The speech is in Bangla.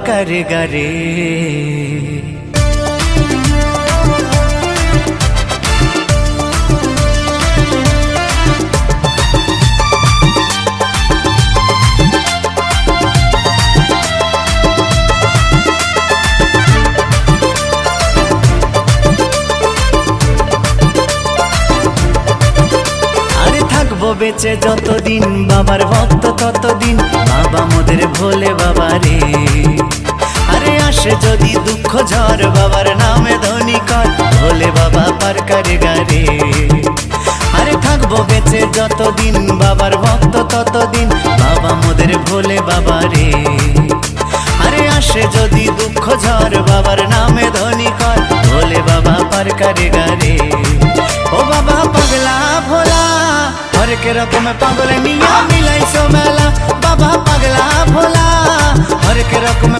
करेगा रे। বেঁচে যতদিন বাবার ভক্ত ততদিন বাবা মোদের ভোলে বাবা রে। আরে আসে যদি দুঃখ ঝড় বাবার নামে ধ্বনি কর ভোলে বাবা পার করেগা রে। আরে থাকবো বেঁচে যতদিন বাবার ভক্ত ততদিন বাবা মোদের ভোলে বাবা রে। আরে আসে যদি দুঃখ ঝড় বাবার নামে ধ্বনি কর ভোলে বাবা পার করেগা রে। ও বাবা পাগলা ভোলা हरेक रकम पागल मिया मिलाइसो मेला बाबा पगला भोला हरेक रकम